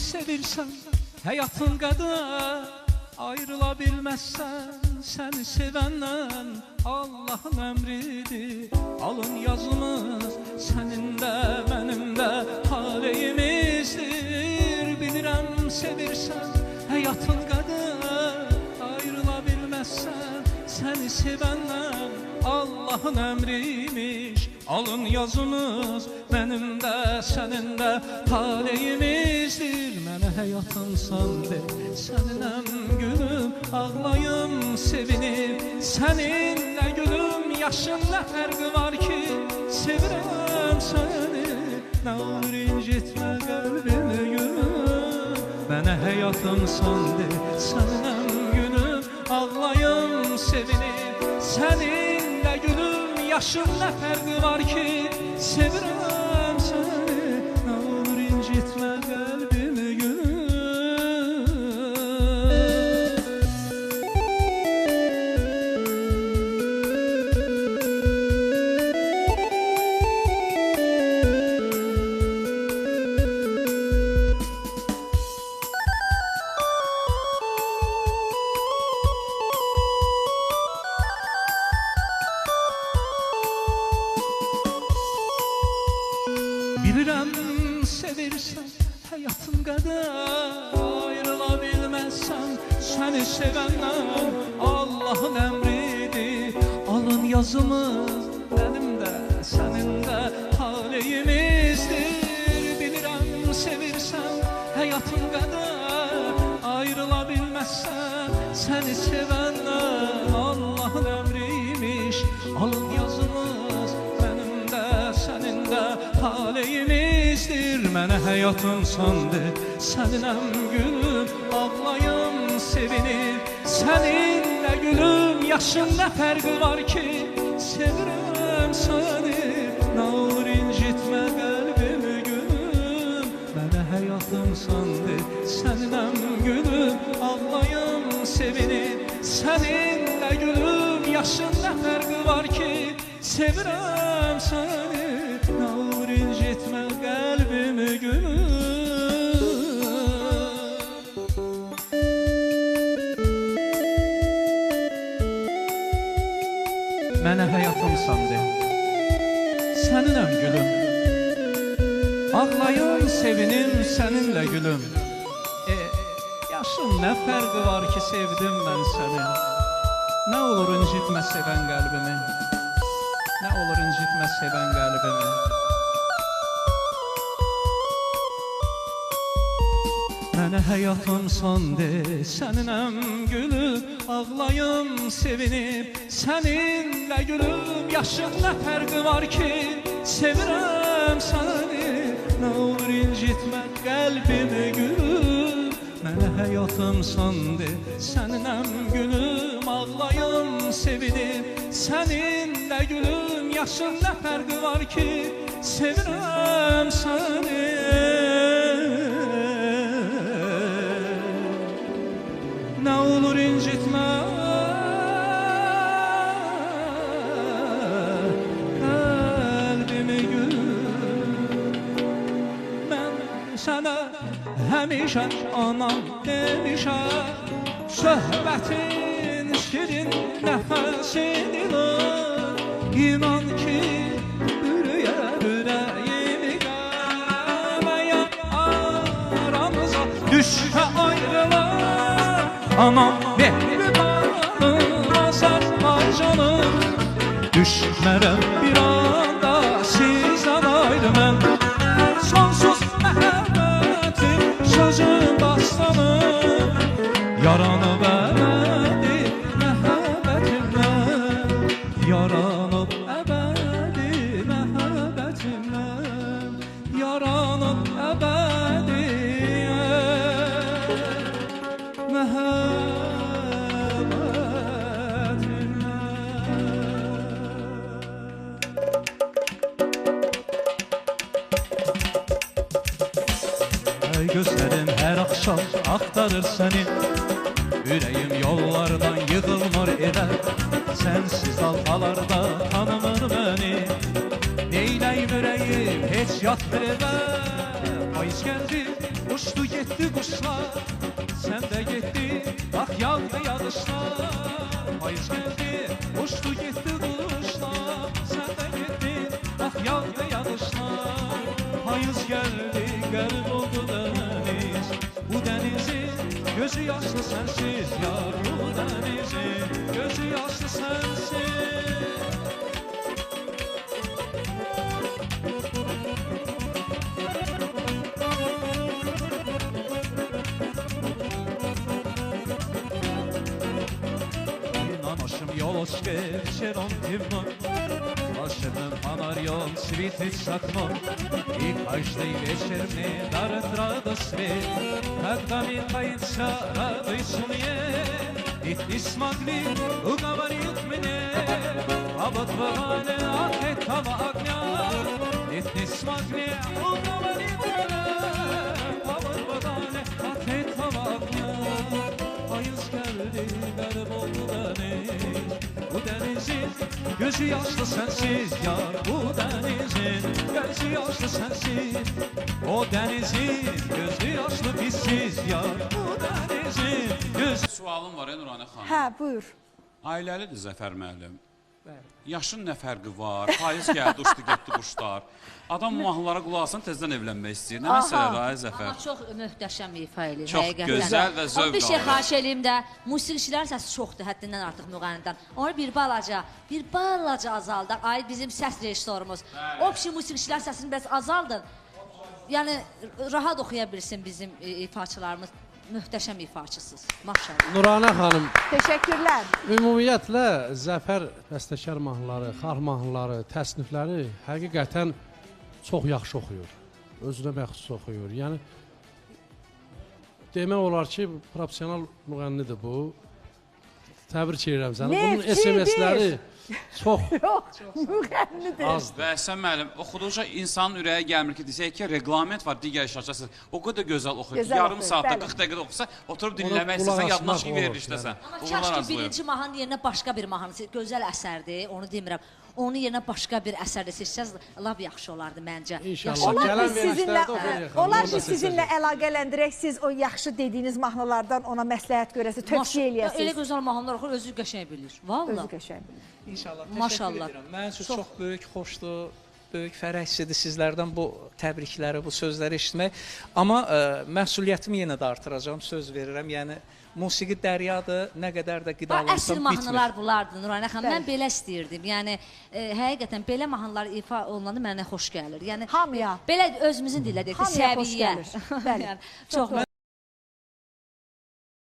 sevirsən, həyatın qədər ayrıla bilməzsən. Səni sevəndən Allahın əmridir. Alın yazımız sənin də mənim də taleyimizdir. Bilirəm sevirsən, həyatın qədər ayrıla bilməzsən. Səni sevəndən Allahın əmriymiş. Alın yazımız mənim də sənin də taleyimizdir. Mənə həyatınsan de, səninəm gülüm, ağlayım sevinib. Səninlə gülüm, yaşın nə fərqi var ki? Sevirəm səni, nə olur incitmə qəlbimi gülüm. Mənə həyatınsan de, səninəm gülüm, ağlayım sevinib. Səninlə gülüm, yaşın nə fərqi var ki? Sevirəm səni, nə olur incitmə qəlbimi gülüm. Bilirəm sevirsən, həyatın qədər ayrıla bilməzsən. Səni sevəndən Allahın əmridir. Alın yazımız mənim də sənin də taleyimizdir. Bilirəm sevirsən, həyatın qədər ayrıla bilməzsən. Səni sevəndən Allahın əmriymiş. Alın yazımız mənim də sənin də taleyimizdir. Mənə həyatınsan de, səninəm gülüm, ağlayım sevinib. Səninlə gülüm, yaşın nə fərqi var ki? Sevirəm səni, nə olur incitmə qəlbimi gülüm. Mənə həyatınsan de, səninəm gülüm, ağlayım sevinib. Səninlə gülüm, yaşın nə fərqi var ki? Sevirəm səni, nə olur incitmə qəlbimi gülüm. Mənə həyatımsan de, səninəm gülüm, ağlayım sevinim səninlə gülüm. Yaşın nə fərqi var ki sevdim mən səni? Nə olur incitmə sevən qəlbimi, nə olur incitmə sevən qəlbimi. Mənə həyatımsan de, səninəm gülüm, ağlayım sevinib. Səninlə gülüm, yaşın nə fərqi var ki? Sevirəm səni, nə olur incitmə qəlbimi gülüm. Mənə həyatımsan de, səninəm gülüm, ağlayım sevinib. Səninlə gülüm, yaşın nə fərqi var ki? Sevirəm səni. Nə olur incitmə qəlbimi gülüm. Mən sənə həmişə anam demişəm, söhbətin şirin nəfəsidir. İnan ki ürəyər ürəyimi qəməyə, aramıza düşə ayrılar. Anam mehribanıma sən ay canım, düşmərəm bir anda sizdən ayrı mən. Sonsuz məhəbbətim sözün dastanım, yaranıb əbədi məhəbbətimdən. Yaranıb əbədi məhəbbətimdən, yaranıb əbədi gözlərim hər axşam axtarır səni. Ürəyim yollardan yığılmır evə, sənsiz dalğalarda tanımır məni. Neyləyim ürəyim heç yatmır evə, o Payız gəldi, uçdu getdi quşlar, sən də getdi, bax yağdı yağışlar. Payız gəldi, uçdu getdi quşlar, sən də getdi, bax yağdı yağışlar. Payız gəldi, qərib oldu dəniz, bu dənizin gözü yaşlı sənsiz yar. Bu dənizin gözü yaşlı sənsiz. Miłość wieczorem timno, naszym fanariom świecić sakno. I każdej wieczór mnie daret радостный, когда михается радость мне. И ты смогли уговорить меня об отвоевании от этого огня. И ты смогли уговорить меня об отвоевании от этого огня. Payız geldi, garip oldu deniz. Bu denizin gözü yaşlı sensiz yar. Bu denizin gözü yaşlı sensiz. O denizin gözü yaşlı bizsiz yar. Bu denizin gözü... Sualım var Nurani xanım. Hə, buyur. Ailəlidir Zəfər müəllim. Yaşın nə fərqi var? Payız gəldi, uçdu getdi quşlar. Adam mahnılara qulaq alsın, tezdən evlənmək istəyir. Nə məsələdir ay Zəfər? Amma çox möhtəşəm ifa eləyir. Çox gözəl və zövq Bir şey alır. xahiş eləyim də, musiqiçilərin səsi çoxdur, həddindən artıq müğənnidən. Onu bir balaca azaldaq. Ay bizim səs rejissorumuz. O kişi musiqiçilərin səsini biraz azaldın. Yəni, rahat oxuya bilsin bizim ifaçılarımız. Möhtəşəm ifaçısınız. Maşallah. Nurani xanım, Təşəkkürlər. ümumiyyətlə Zəfər bəstəkar mahnıları, xalq mahnıları, təsnifləri həqiqətən çox yaxşı oxuyur. Özünə məxsus oxuyur. Yəni demək olar ki, professional müğənnidir bu. Təbrik edirəm səni. Bunun Nefçidir. SMS-ləri çox Yox, müğənnidir. azdır. Və Əhsən müəllim, oxuduqca insanın ürəyə gəlmir ki, desək ki, reglament var, digər iştirakçısız. O qədər gözəl oxuyur ki, Gözəl yarım oxuyur, saatda, bəli. 40 dəqiqədə oxusa, oturub Ona dinləmək qulaq istəsən, yadına asmaq şey verir olur, işləsən. Amma Uğurlar kaş ki arzulayıram. birinci mahnının yerinə başqa bir mahnı, gözəl əsərdir, onu demirəm. Onun yerinə başqa bir əsər də seçsəz, lap yaxşı olardı məncə. İnşallah. Olar Gələn ki, sizinlə, verilişlərdə oxuyacaq. olar Onu da ki, sizinlə seçəcək. əlaqələndirək, siz o yaxşı dediyiniz mahnılardan ona məsləhət görəsiniz, tövsiyə Elə eləyəsiniz. gözəl mahnılar oxur, özü qəşəng bilir. Valla. Özü qəşəng. İnşallah, təşəkkür Maşallah. edirəm. Mənim üçün Çox- çox böyük xoşdur, böyük fərəhsizdir sizlərdən bu təbrikləri, bu sözləri eşitmək. Amma məsuliyyətimi yenə də artıracağam, söz verirəm. Yəni, musiqi dəryadır, nə qədər də Əsl qidalansam mahnılar bitmir. bunlardır Nurani xanım. Mən Bəli. belə istəyirdim. Yəni həqiqətən belə mahnılar ifa olunanda mənə xoş gəlir. Yəni Hamıya. belə özümüzün dillə deyək, Hamıya xoş səviyyə. gəlir. Bəli. Yəni, çox